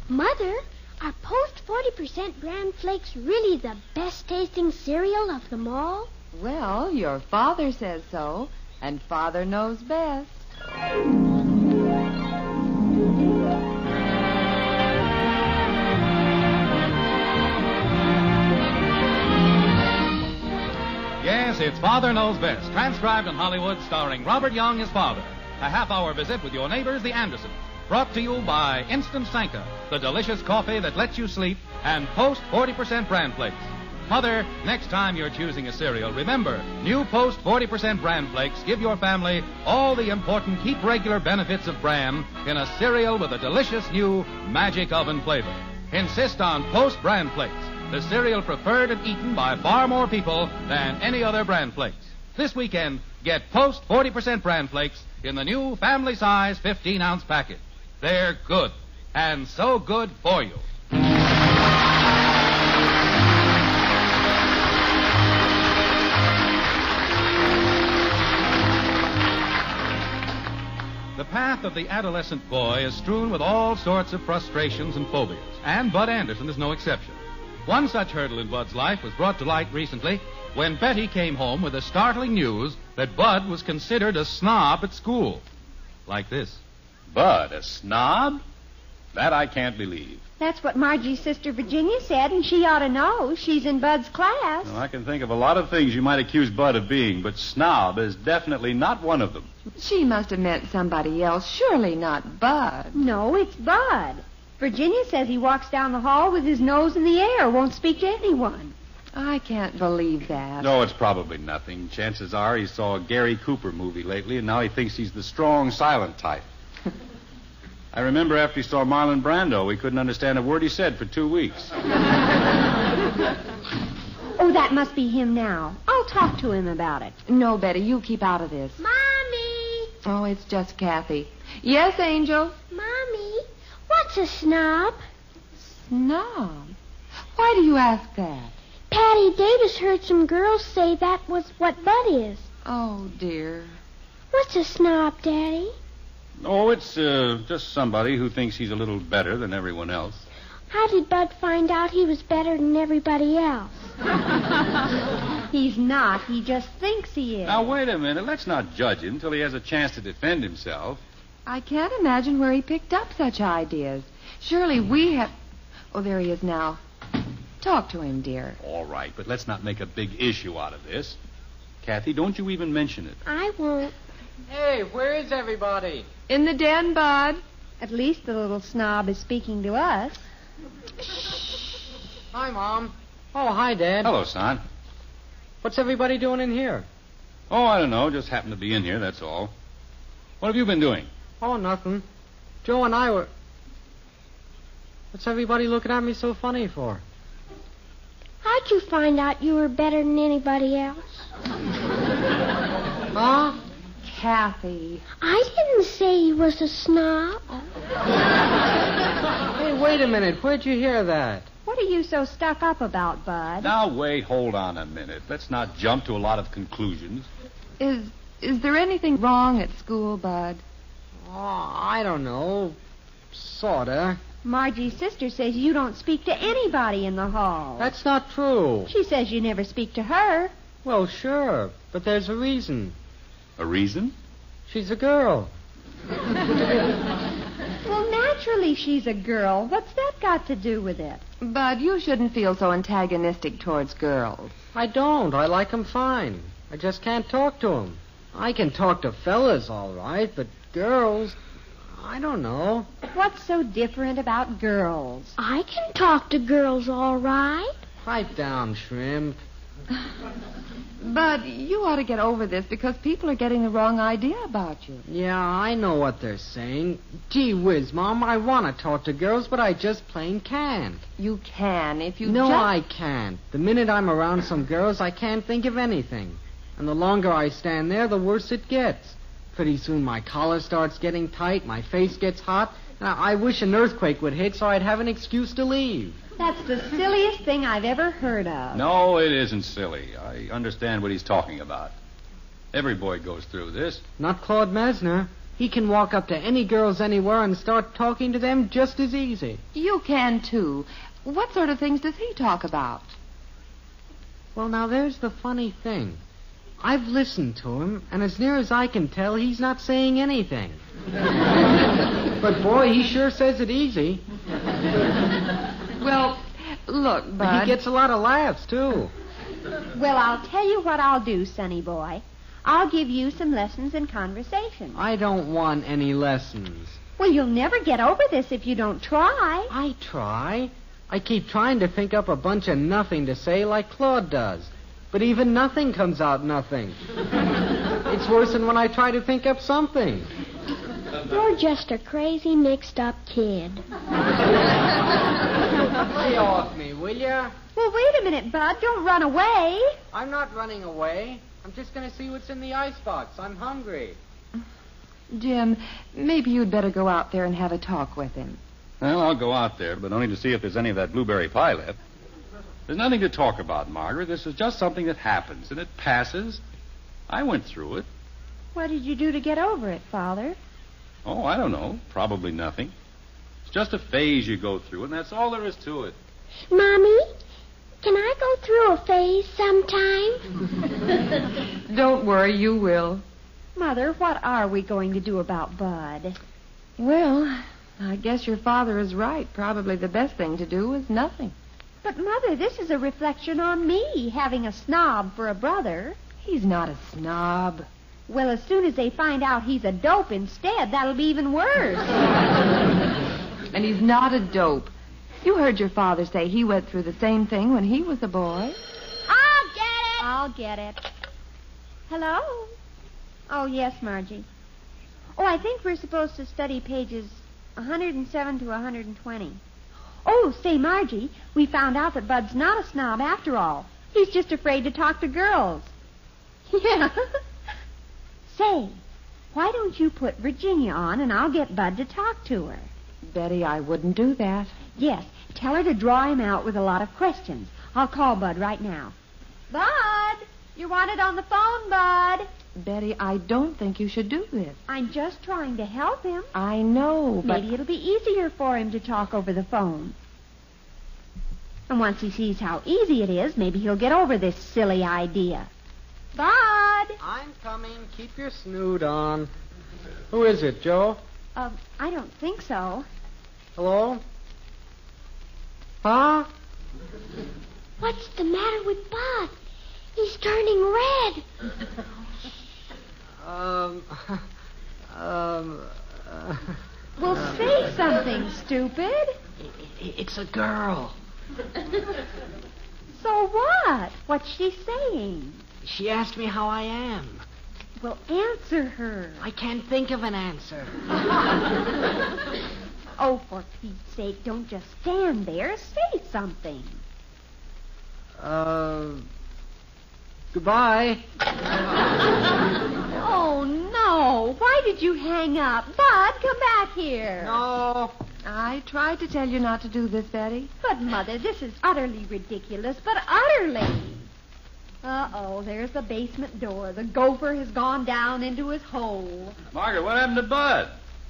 Mother, are Post 40% Bran Flakes really the best-tasting cereal of them all? Well, your father says so, and Father knows best. Yes, it's Father Knows Best, transcribed in Hollywood, starring Robert Young as Father. A half-hour visit with your neighbors, the Andersons. Brought to you by Instant Sanka, the delicious coffee that lets you sleep, and Post 40% Bran Flakes. Mother, next time you're choosing a cereal, remember, new Post 40% Bran Flakes give your family all the important keep regular benefits of Bran in a cereal with a delicious new magic oven flavor. Insist on Post Bran Flakes, the cereal preferred and eaten by far more people than any other Bran Flakes. This weekend, get Post 40% Bran Flakes in the new family-size 15-ounce package. They're good, and so good for you. The path of the adolescent boy is strewn with all sorts of frustrations and phobias, and Bud Anderson is no exception. One such hurdle in Bud's life was brought to light recently when Betty came home with the startling news that Bud was considered a snob at school. Like this. Bud, a snob? That I can't believe. That's what Margie's sister Virginia said, and she ought to know. She's in Bud's class. Well, I can think of a lot of things you might accuse Bud of being, but snob is definitely not one of them. She must have meant somebody else, surely not Bud. No, it's Bud. Virginia says he walks down the hall with his nose in the air, won't speak to anyone. I can't believe that. No, it's probably nothing. Chances are he saw a Gary Cooper movie lately, and now he thinks he's the strong, silent type. I remember after he saw Marlon Brando, he couldn't understand a word he said for 2 weeks. Oh, that must be him now. I'll talk to him about it. No, Betty, you keep out of this. Mommy! Oh, it's just Kathy. Yes, Angel? Mommy, what's a snob? Snob? Why do you ask that? Patty Davis heard some girls say that was what Bud is. Oh, dear. What's a snob, Daddy? Oh, it's just somebody who thinks he's a little better than everyone else. How did Bud find out he was better than everybody else? He's not. He just thinks he is. Now, wait a minute. Let's not judge him till he has a chance to defend himself. I can't imagine where he picked up such ideas. Surely we have... Oh, there he is now. Talk to him, dear. All right, but let's not make a big issue out of this. Kathy, don't you even mention it. I won't. Hey, where is everybody? In the den, Bud. At least the little snob is speaking to us. Hi, Mom. Oh, hi, Dad. Hello, son. What's everybody doing in here? Oh, I don't know. Just happened to be in here, that's all. What have you been doing? Oh, nothing. Joe and I were... What's everybody looking at me so funny for? How'd you find out you were better than anybody else? Huh? Kathy. I didn't say he was a snob. Hey, wait a minute. Where'd you hear that? What are you so stuck up about, Bud? Now, wait, hold on a minute. Let's not jump to a lot of conclusions. Is there anything wrong at school, Bud? Oh, I don't know. Sorta. Margie's sister says you don't speak to anybody in the hall. That's not true. She says you never speak to her. Well, sure, but there's a reason. A reason? She's a girl. Well, naturally she's a girl. What's that got to do with it? Bud, you shouldn't feel so antagonistic towards girls. I don't. I like 'em fine. I just can't talk to 'em. I can talk to fellas, all right, but girls, I don't know. What's so different about girls? I can talk to girls all right. Pipe down, Shrimp. Bud, you ought to get over this because people are getting the wrong idea about you. Yeah, I know what they're saying. Gee whiz, Mom, I want to talk to girls, but I just plain can't. You can if you No, just... I can't. The minute I'm around some girls, I can't think of anything. And the longer I stand there, the worse it gets. Pretty soon my collar starts getting tight, my face gets hot. I wish an earthquake would hit so I'd have an excuse to leave. That's the silliest thing I've ever heard of. No, it isn't silly. I understand what he's talking about. Every boy goes through this. Not Claude Mesner. He can walk up to any girls anywhere and start talking to them just as easy. You can, too. What sort of things does he talk about? Well, now, there's the funny thing. I've listened to him, and as near as I can tell, he's not saying anything. But, boy, he sure says it easy. Well, look, Bud. He gets a lot of laughs, too. Well, I'll tell you what I'll do, Sonny boy. I'll give you some lessons in conversation. I don't want any lessons. Well, you'll never get over this if you don't try. I try. I keep trying to think up a bunch of nothing to say like Claude does. But even nothing comes out nothing. It's worse than when I try to think up something. You're just a crazy, mixed-up kid. Lay off me, will ya? Well, wait a minute, Bud. Don't run away. I'm not running away. I'm just going to see what's in the icebox. I'm hungry. Jim, maybe you'd better go out there and have a talk with him. Well, I'll go out there, but only to see if there's any of that blueberry pie left. There's nothing to talk about, Margaret. This is just something that happens, and it passes. I went through it. What did you do to get over it, Father? Oh, I don't know. Probably nothing. It's just a phase you go through, and that's all there is to it. Mommy, can I go through a phase sometime? Don't worry, you will. Mother, what are we going to do about Bud? Well, I guess your father is right. Probably the best thing to do is nothing. But, Mother, this is a reflection on me, having a snob for a brother. He's not a snob. Well, as soon as they find out he's a dope instead, that'll be even worse. And he's not a dope. You heard your father say he went through the same thing when he was a boy. I'll get it. Hello? Oh, yes, Margie. Oh, I think we're supposed to study pages 107 to 120. Oh, say, Margie, we found out that Bud's not a snob after all. He's just afraid to talk to girls. Yeah. Say, why don't you put Virginia on and I'll get Bud to talk to her? Betty, I wouldn't do that. Yes, tell her to draw him out with a lot of questions. I'll call Bud right now. Bud! You're wanted on the phone, Bud. Betty, I don't think you should do this. I'm just trying to help him. I know, but... Maybe it'll be easier for him to talk over the phone. And once he sees how easy it is, maybe he'll get over this silly idea. Bud! I'm coming. Keep your snoot on. Who is it, Joe? I don't think so. Hello? Huh? What's the matter with Bud? He's turning red. Well, say something, stupid. It's a girl. So what? What's she saying? She asked me how I am. Well, answer her. I can't think of an answer. Oh, for Pete's sake, don't just stand there. Say something. Goodbye. Oh, no. Why did you hang up? Bud, come back here. No. I tried to tell you not to do this, Betty. But, Mother, this is utterly ridiculous, but utterly. Uh-oh, there's the basement door. The gopher has gone down into his hole. Margaret, what happened to Bud?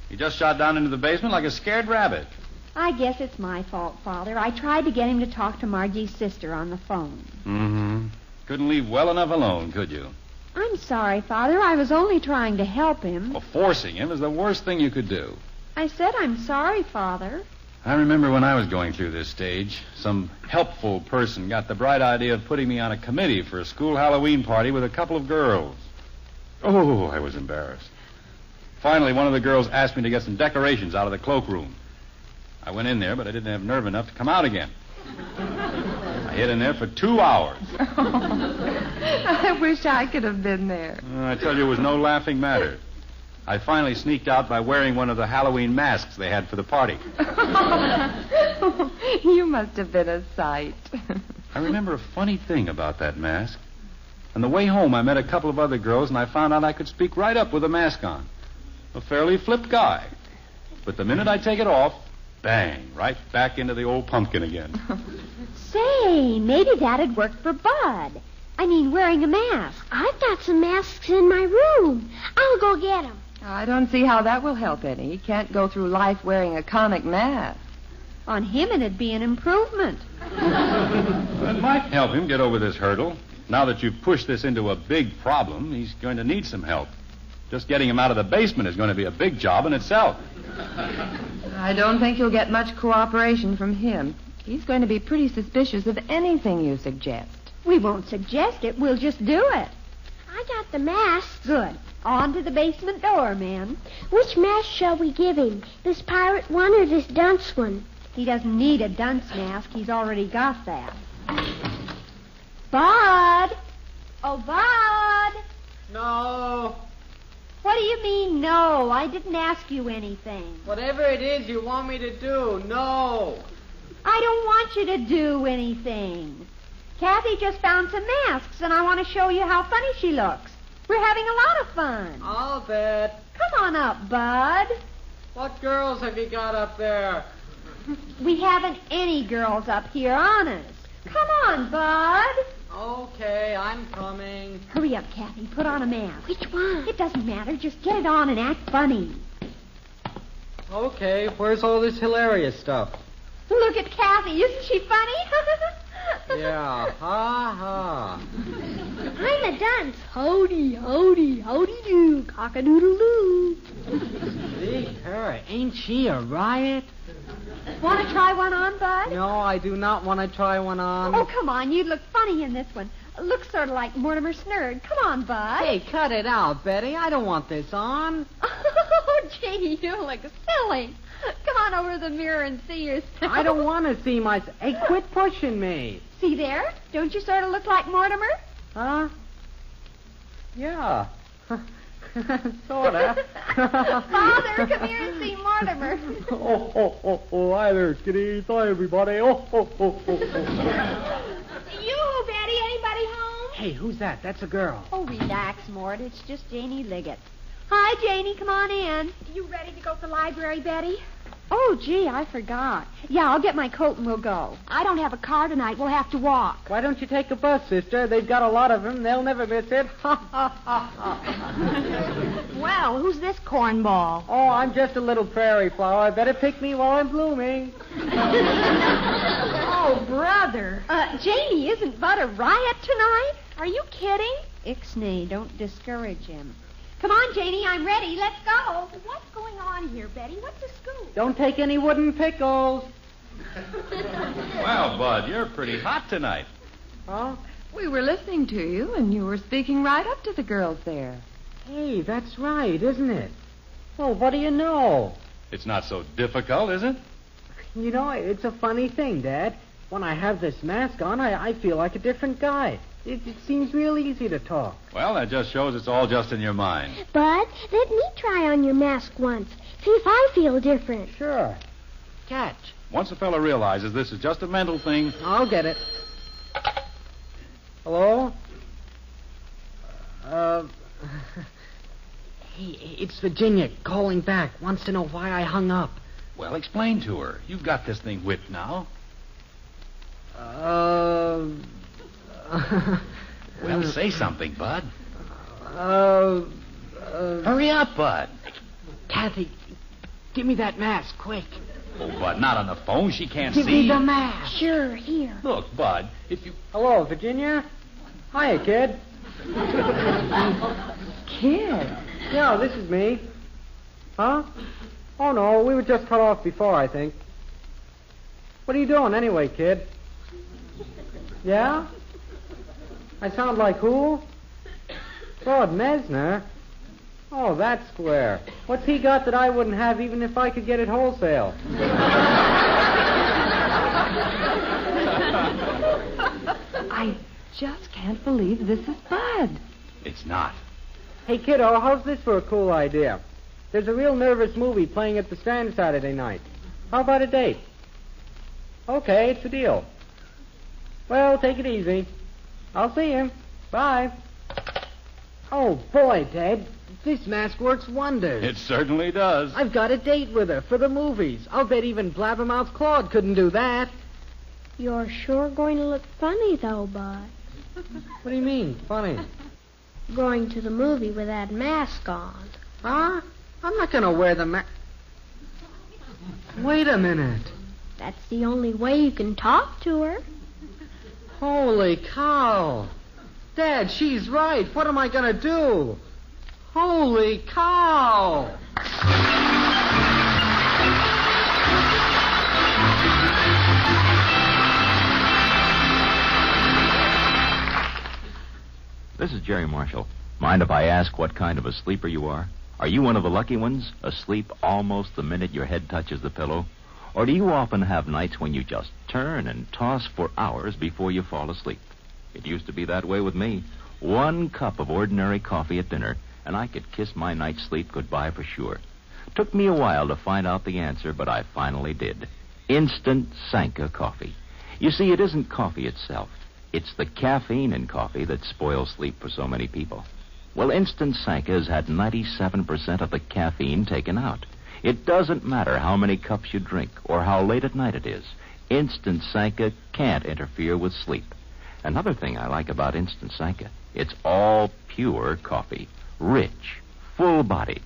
He just shot down into the basement like a scared rabbit. I guess it's my fault, Father. I tried to get him to talk to Margie's sister on the phone. Mm-hmm. Couldn't leave well enough alone, could you? I'm sorry, Father. I was only trying to help him. Well, forcing him is the worst thing you could do. I said I'm sorry, Father. I remember when I was going through this stage, some helpful person got the bright idea of putting me on a committee for a school Halloween party with a couple of girls. Oh, I was embarrassed. Finally, one of the girls asked me to get some decorations out of the cloakroom. I went in there, but I didn't have nerve enough to come out again. I hid in there for 2 hours. I wish I could have been there. I tell you, it was no laughing matter. I finally sneaked out by wearing one of the Halloween masks they had for the party. You must have been a sight. I remember a funny thing about that mask. On the way home, I met a couple of other girls, and I found out I could speak right up with a mask on. A fairly flip guy. But the minute I take it off, bang, right back into the old pumpkin again. Say, maybe that'd work for Bud. I mean, wearing a mask. I've got some masks in my room. I'll go get them. I don't see how that will help any. He can't go through life wearing a comic mask. On him, it'd be an improvement. It might help him get over this hurdle. Now that you've pushed this into a big problem, he's going to need some help. Just getting him out of the basement is going to be a big job in itself. I don't think you'll get much cooperation from him. He's going to be pretty suspicious of anything you suggest. We won't suggest it. We'll just do it. I got the mask. Good. On to the basement door, men. Which mask shall we give him? This pirate one or this dunce one? He doesn't need a dunce mask. He's already got that. Bud! Oh, Bud! No. What do you mean, no? I didn't ask you anything. Whatever it is you want me to do, no. I don't want you to do anything. Kathy just found some masks, and I want to show you how funny she looks. We're having a lot of fun. I'll bet. Come on up, Bud. What girls have you got up there? We haven't any girls up here, honest. Come on, Bud. Okay, I'm coming. Hurry up, Kathy. Put on a mask. Which one? It doesn't matter. Just get it on and act funny. Okay, where's all this hilarious stuff? Look at Kathy. Isn't she funny? Yeah, ha. I'm a dunce. Howdy, howdy, howdy do, cock-a-doodle-doo. See her, ain't she a riot? Want to try one on, Bud? No, I do not want to try one on. Oh, come on. You'd look funny in this one. Looks sort of like Mortimer Snurd. Come on, Bud. Hey, cut it out, Betty. I don't want this on. Oh, Janie, you look silly. Come on over to the mirror and see yourself. I don't want to see myself. Hey, quit pushing me. See there? Don't you sort of look like Mortimer? Huh? Yeah. Sorta. Father, come here and see Mortimer. Oh, hi there, kiddies. Hi, everybody. Oh. You, Betty, anybody home? Hey, who's that? That's a girl. Oh, relax, Mort. It's just Janie Liggett. Hi, Janie. Come on in. You ready to go to the library, Betty? Oh, gee, I forgot. Yeah, I'll get my coat and we'll go. I don't have a car tonight. We'll have to walk. Why don't you take a bus, sister? They've got a lot of them. They'll never miss it. Well, who's this cornball? Oh, I'm just a little prairie flower. Better pick me while I'm blooming. Oh, brother. Janie, isn't Bud a riot tonight? Are you kidding? Ixnay, don't discourage him. Come on, Janie, I'm ready. Let's go. What's going on here, Betty? What's the scoop? Don't take any wooden pickles. Well, Bud, you're pretty hot tonight. Huh? We were listening to you, and you were speaking right up to the girls there. Hey, that's right, isn't it? Well, what do you know? It's not so difficult, is it? You know, it's a funny thing, Dad. When I have this mask on, I feel like a different guy. It seems real easy to talk. Well, that just shows it's all just in your mind. Bud, let me try on your mask once. See if I feel different. Sure. Catch. Once a fellow realizes this is just a mental thing. I'll get it. Hello? Hey, it's Virginia calling back. Wants to know why I hung up. Well, explain to her. You've got this thing whipped now. Well, say something, Bud. Hurry up, Bud. Kathy, give me that mask, quick. Oh, Bud, not on the phone. She can't Give see. me the mask. Sure, here. Look, Bud, if you... Hello, Virginia? Hiya, kid. Kid. Yeah, this is me. Huh? Oh, no, we were just cut off before, I think. What are you doing anyway, kid? Yeah? I sound like who? Lord Mesner? Oh, that's square. What's he got that I wouldn't have even if I could get it wholesale? I just can't believe this is Bud. It's not. Hey, kiddo, how's this for a cool idea? There's a real nervous movie playing at the Strand Saturday night. How about a date? Okay, it's a deal. Well, take it easy. I'll see you. Bye. Oh, boy, Dad. This mask works wonders. It certainly does. I've got a date with her for the movies. I'll bet even Blabbermouth Claude couldn't do that. You're sure going to look funny, though, Bud. What do you mean, funny? Going to the movie with that mask on. Huh? I'm not going to wear the mask. Wait a minute. That's the only way you can talk to her. Holy cow. Dad, she's right. What am I going to do? Holy cow. This is Jerry Marshall. Mind if I ask what kind of a sleeper you are? Are you one of the lucky ones, asleep almost the minute your head touches the pillow? Or do you often have nights when you just turn and toss for hours before you fall asleep? It used to be that way with me. 1 cup of ordinary coffee at dinner, and I could kiss my night's sleep goodbye for sure. Took me a while to find out the answer, but I finally did. Instant Sanka coffee. You see, it isn't coffee itself. It's the caffeine in coffee that spoils sleep for so many people. Well, Instant Sanka has had 97% of the caffeine taken out. It doesn't matter how many cups you drink or how late at night it is. Instant Sanka can't interfere with sleep. Another thing I like about Instant Sanka, it's all pure coffee. Rich, full-bodied.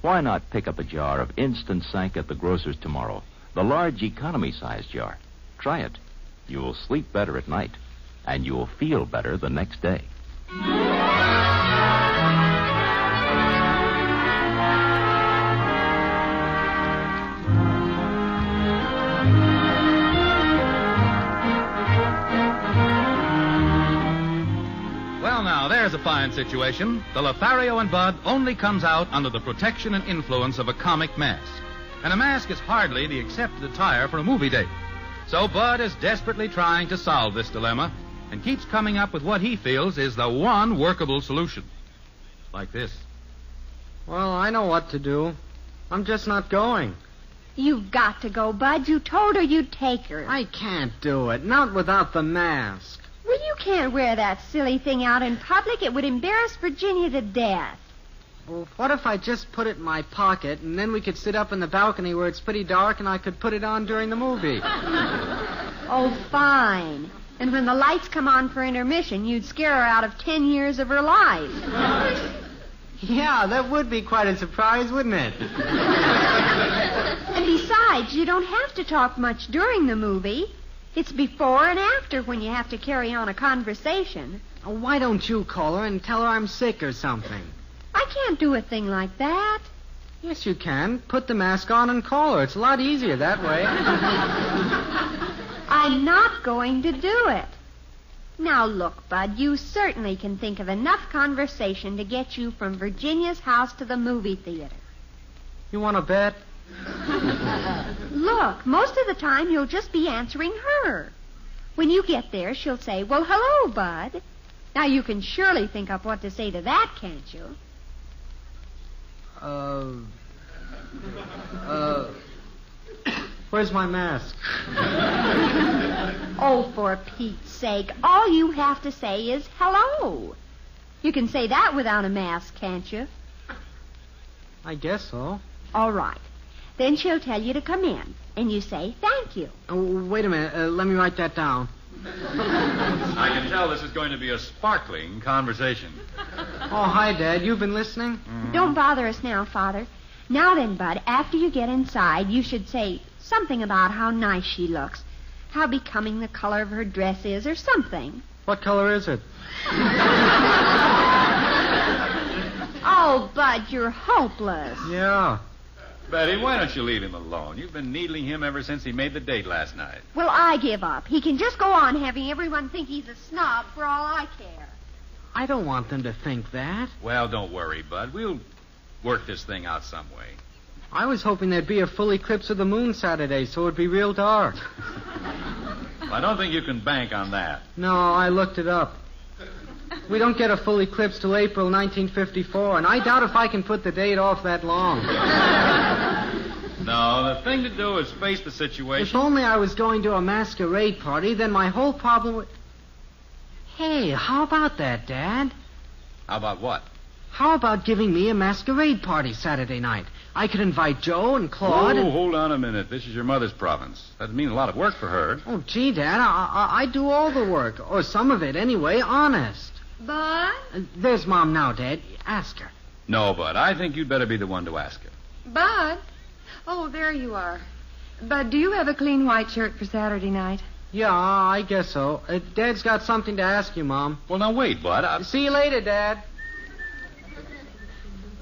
Why not pick up a jar of Instant Sanka at the grocer's tomorrow? The large economy-size jar. Try it. You'll sleep better at night, and you'll feel better the next day. Well, now, there's a fine situation. The Lothario and Bud only comes out under the protection and influence of a comic mask. And a mask is hardly the accepted attire for a movie date. So Bud is desperately trying to solve this dilemma and keeps coming up with what he feels is the one workable solution. Like this. Well, I know what to do. I'm just not going. You've got to go, Bud. You told her you'd take her. I can't do it. Not without the mask. Well, you can't wear that silly thing out in public. It would embarrass Virginia to death. Well, what if I just put it in my pocket, and then we could sit up in the balcony where it's pretty dark, and I could put it on during the movie? Oh, fine. And when the lights come on for intermission, you'd scare her out of 10 years of her life. Yeah, that would be quite a surprise, wouldn't it? And besides, you don't have to talk much during the movie. It's before and after when you have to carry on a conversation. Oh, why don't you call her and tell her I'm sick or something? I can't do a thing like that. Yes, you can. Put the mask on and call her. It's a lot easier that way. I'm not going to do it. Now, look, Bud, you certainly can think of enough conversation to get you from Virginia's house to the movie theater. You want to bet? Look, most of the time you'll just be answering her. When you get there, she'll say, "Well, hello, Bud." Now, you can surely think up what to say to that, can't you? Where's my mask? Oh, for Pete's sake, all you have to say is hello. You can say that without a mask, can't you? I guess so. All right. Then she'll tell you to come in, and you say thank you. Oh, wait a minute. Let me write that down. I can tell this is going to be a sparkling conversation. Oh, hi, Dad. You've been listening? Don't bother us now, Father. Now then, Bud, after you get inside, you should say something about how nice she looks, how becoming the color of her dress is, or something. What color is it? Oh, Bud, you're hopeless. Yeah. Betty, why don't you leave him alone? You've been needling him ever since he made the date last night. Well, I give up. He can just go on having everyone think he's a snob for all I care. I don't want them to think that. Well, don't worry, Bud. We'll work this thing out some way. I was hoping there'd be a full eclipse of the moon Saturday, so it'd be real dark. I don't think you can bank on that. No, I looked it up. We don't get a full eclipse till April 1954, and I doubt if I can put the date off that long. No, the thing to do is face the If situation. only I was going to a masquerade party, then my whole problem would... Hey, how about that, Dad? How about what? How about giving me a masquerade party Saturday night? I could invite Joe and Claude. Oh, hold on a minute. This is your mother's province. That'd mean a lot of work for her. Oh, gee, Dad, I do all the work. Or some of it, anyway, honest. Bud? There's Mom now, Dad. Ask her. No, Bud. I think you'd better be the one to ask her. Bud? Oh, there you are. Bud, do you have a clean white shirt for Saturday night? Yeah, I guess so. Dad's got something to ask you, Mom. Well, now, wait, Bud. See you later, Dad.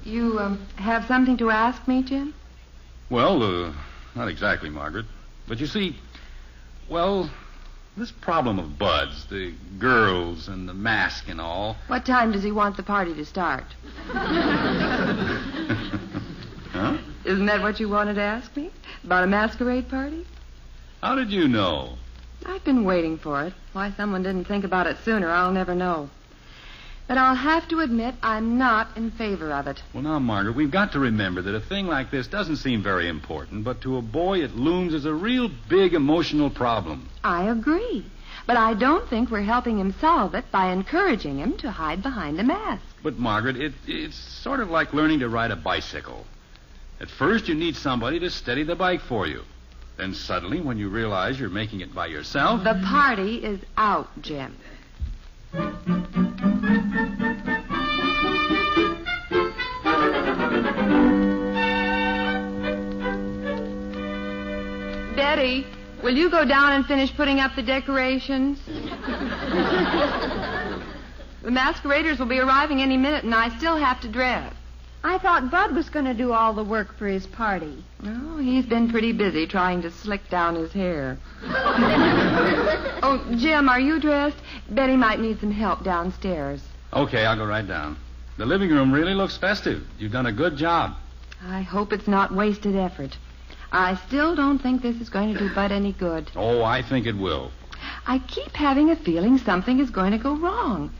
You, have something to ask me, Jim? Well, not exactly, Margaret. But you see, well, this problem of Bud's, the girls and the mask and all. What time does he want the party to start? Huh? Isn't that what you wanted to ask me? About a masquerade party? How did you know? I've been waiting for it. Why someone didn't think about it sooner, I'll never know. But I'll have to admit I'm not in favor of it. Well, now, Margaret, we've got to remember that a thing like this doesn't seem very important, but to a boy it looms as a real big emotional problem. I agree. But I don't think we're helping him solve it by encouraging him to hide behind a mask. But, Margaret, it's sort of like learning to ride a bicycle. At first, you need somebody to steady the bike for you. Then suddenly, when you realize you're making it by yourself... The party is out, Jim. Betty, will you go down and finish putting up the decorations? The masqueraders will be arriving any minute, and I still have to dress. I thought Bud was going to do all the work for his party. Oh, he's been pretty busy trying to slick down his hair. Oh, Jim, are you dressed? Betty might need some help downstairs. Okay, I'll go right down. The living room really looks festive. You've done a good job. I hope it's not wasted effort. I still don't think this is going to do Bud any good. Oh, I think it will. I keep having a feeling something is going to go wrong.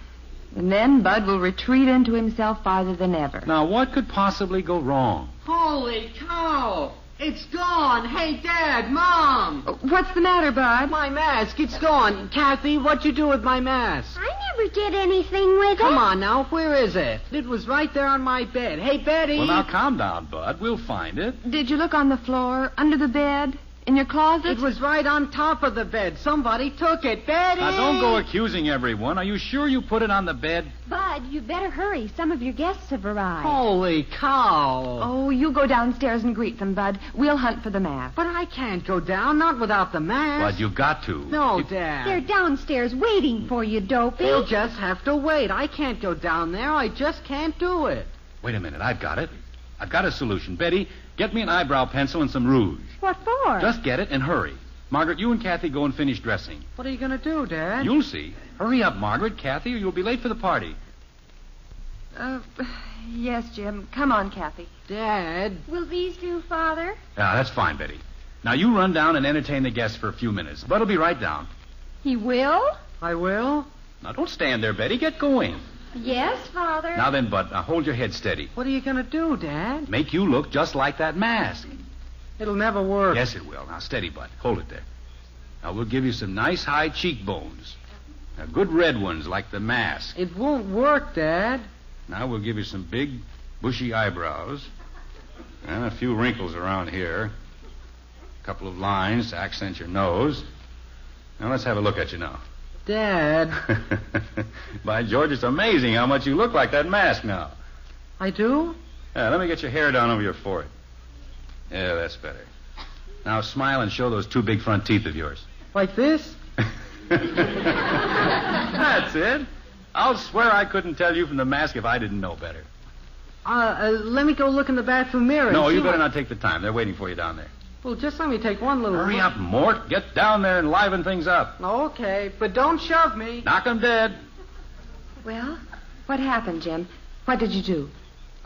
And then Bud will retreat into himself farther than ever. Now, what could possibly go wrong? Holy cow! It's gone. Hey, Dad, Mom! What's the matter, Bud? My mask, it's gone. Kathy, what'd you do with my mask? I never did anything with it. Come on now, where is it? It was right there on my bed. Hey, Betty! Well, now, calm down, Bud. We'll find it. Did you look on the floor, under the bed, in your closet? It was right on top of the bed. Somebody took it. Betty! Now, don't go accusing everyone. Are you sure you put it on the bed? Bud, you better hurry. Some of your guests have arrived. Holy cow! Oh, you go downstairs and greet them, Bud. We'll hunt for the mask. But I can't go down, not without the mask. But you've got to. No, Dad. They're downstairs waiting for you, Dopey. They'll just have to wait. I can't go down there. I just can't do it. Wait a minute. I've got it. I've got a solution. Betty, get me an eyebrow pencil and some rouge. What for? Just get it and hurry. Margaret, you and Kathy go and finish dressing. What are you going to do, Dad? You'll see. Hurry up, Margaret, Kathy, or you'll be late for the party. Yes, Jim. Come on, Kathy. Dad. Will these do, Father? Yeah, that's fine, Betty. Now, you run down and entertain the guests for a few minutes. Bud'll be right down. He will? I will? Now, don't stand there, Betty. Get going. Yes, Father. Now then, Bud, now hold your head steady. What are you going to do, Dad? Make you look just like that mask. It'll never work. Yes, it will. Now, steady, Bud. Hold it there. Now, we'll give you some nice high cheekbones. Now, good red ones like the mask. It won't work, Dad. Now, we'll give you some big, bushy eyebrows. And a few wrinkles around here. A couple of lines to accent your nose. Now, let's have a look at you now. Dad. By George, it's amazing how much you look like that mask now. I do? Yeah, let me get your hair down over your forehead. Yeah, that's better. Now smile and show those two big front teeth of yours. Like this? That's it. I'll swear I couldn't tell you from the mask if I didn't know better. Let me go look in the bathroom mirror. No, and you see better not take the time. They're waiting for you down there. Well, just let me take one little... Hurry up, Mort. Get down there and liven things up. Okay, but don't shove me. Knock 'em dead. Well, what happened, Jim? What did you do?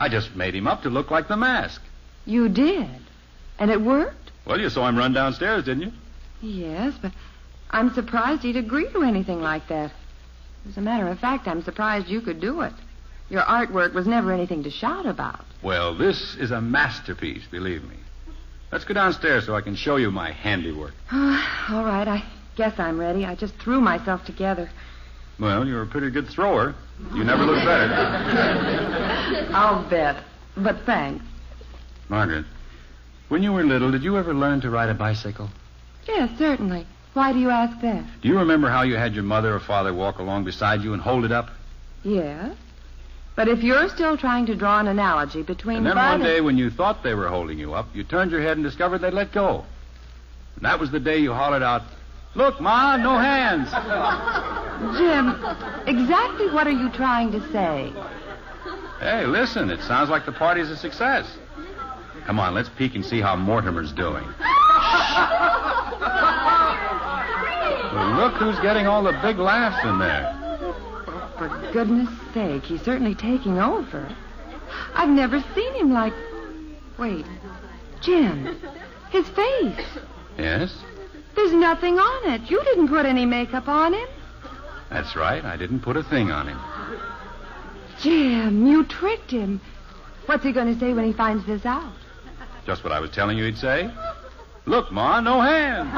I just made him up to look like the mask. You did? And it worked? Well, you saw him run downstairs, didn't you? Yes, but I'm surprised he'd agree to anything like that. As a matter of fact, I'm surprised you could do it. Your artwork was never anything to shout about. Well, this is a masterpiece, believe me. Let's go downstairs so I can show you my handiwork. All right, I guess I'm ready. I just threw myself together. Well, you're a pretty good thrower. You never look better. I'll bet. But thanks. Margaret, when you were little, did you ever learn to ride a bicycle? Yes, certainly. Why do you ask that? Do you remember how you had your mother or father walk along beside you and hold it up? Yes. But if you're still trying to draw an analogy between And then Bud one day when you thought they were holding you up, you turned your head and discovered they'd let go. And that was the day you hollered out, "Look, Ma, no hands." Jim, exactly what are you trying to say? Hey, listen, it sounds like the party's a success. Come on, let's peek and see how Mortimer's doing. Well, look who's getting all the big laughs in there. For goodness sake, he's certainly taking over. I've never seen him like... Wait. Jim, his face. Yes? There's nothing on it. You didn't put any makeup on him. That's right. I didn't put a thing on him. Jim, you tricked him. What's he going to say when he finds this out? Just what I was telling you he'd say. "Look, Ma, no hands."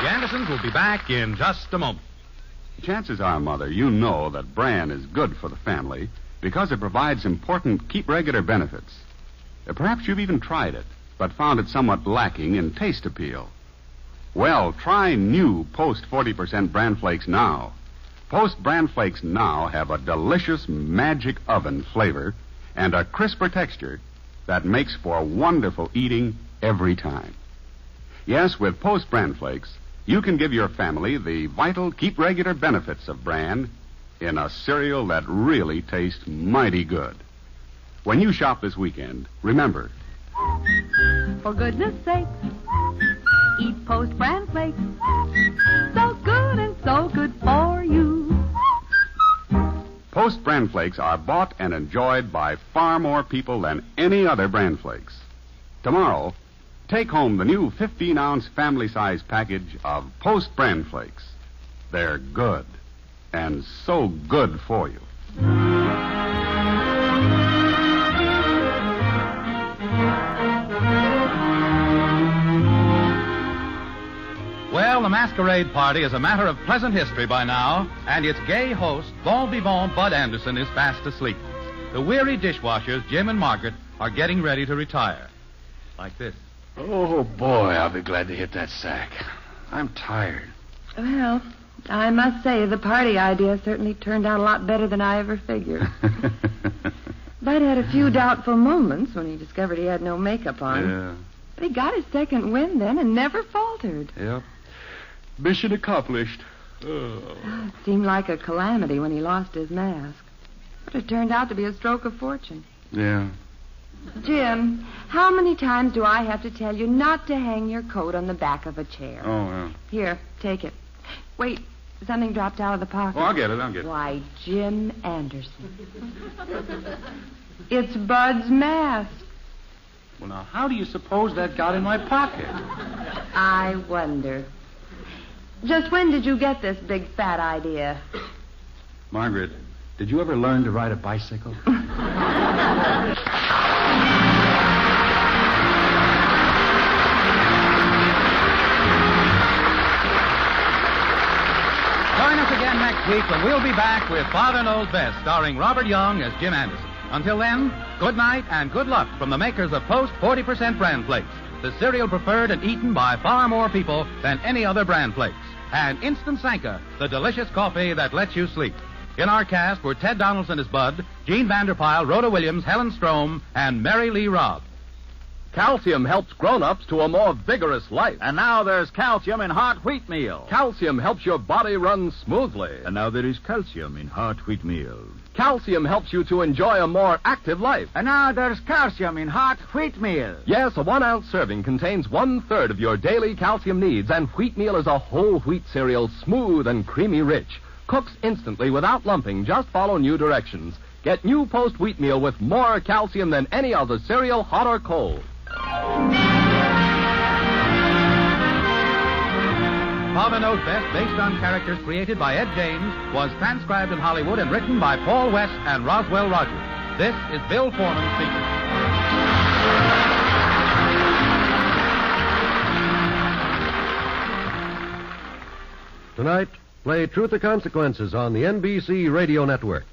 The Andersons will be back in just a moment. Chances are, Mother, you know that bran is good for the family because it provides important keep regular benefits. Perhaps you've even tried it, but found it somewhat lacking in taste appeal. Well, try new Post 40% Bran Flakes now. Post Bran Flakes now have a delicious magic oven flavor and a crisper texture that makes for wonderful eating every time. Yes, with Post Bran Flakes, you can give your family the vital keep regular benefits of bran in a cereal that really tastes mighty good. When you shop this weekend, remember, for goodness sake, eat Post Bran Flakes. So good and so good for you. Post Bran Flakes are bought and enjoyed by far more people than any other Bran Flakes. Tomorrow, take home the new 15-ounce family-size package of Post Bran Flakes. They're good, and so good for you. Well, the masquerade party is a matter of pleasant history by now, and its gay host, bon vivant Bud Anderson, is fast asleep. The weary dishwashers, Jim and Margaret, are getting ready to retire. Like this. Oh, boy, I'll be glad to hit that sack. I'm tired. Well, I must say the party idea certainly turned out a lot better than I ever figured. Bud had a few doubtful moments when he discovered he had no makeup on. Yeah. But he got his second win then and never faltered. Yep. Mission accomplished. It seemed like a calamity when he lost his mask. But it turned out to be a stroke of fortune. Yeah. Jim, how many times do I have to tell you not to hang your coat on the back of a chair? Oh, yeah. Here, take it. Wait, something dropped out of the pocket. Oh, I'll get it. Why, Jim Anderson. It's Bud's mask. Well, now, how do you suppose that got in my pocket? I wonder. Just when did you get this big fat idea? Margaret, did you ever learn to ride a bicycle? Join us again next week when we'll be back with Father Knows Best, starring Robert Young as Jim Anderson. Until then, good night and good luck from the makers of Post 40% Bran Flakes, the cereal preferred and eaten by far more people than any other Bran Flakes. And Instant Sanka, the delicious coffee that lets you sleep. In our cast were Ted Donaldson as Bud, Gene Vanderpyle, Rhoda Williams, Helen Strome, and Mary Lee Robb. Calcium helps grown-ups to a more vigorous life. And now there's calcium in hot wheat meal. Calcium helps your body run smoothly. And now there is calcium in hot wheat meal. Calcium helps you to enjoy a more active life. And now there's calcium in hot wheat meal. Yes, a 1-ounce serving contains 1/3 of your daily calcium needs, and wheat meal is a whole wheat cereal, smooth and creamy rich. Cooks instantly without lumping. Just follow new directions. Get new Post wheat meal with more calcium than any other cereal, hot or cold. Father Knows Best, based on characters created by Ed James, was transcribed in Hollywood and written by Paul West and Roswell Rogers. This is Bill Foreman speaking. Tonight, play Truth or Consequences on the NBC Radio Network.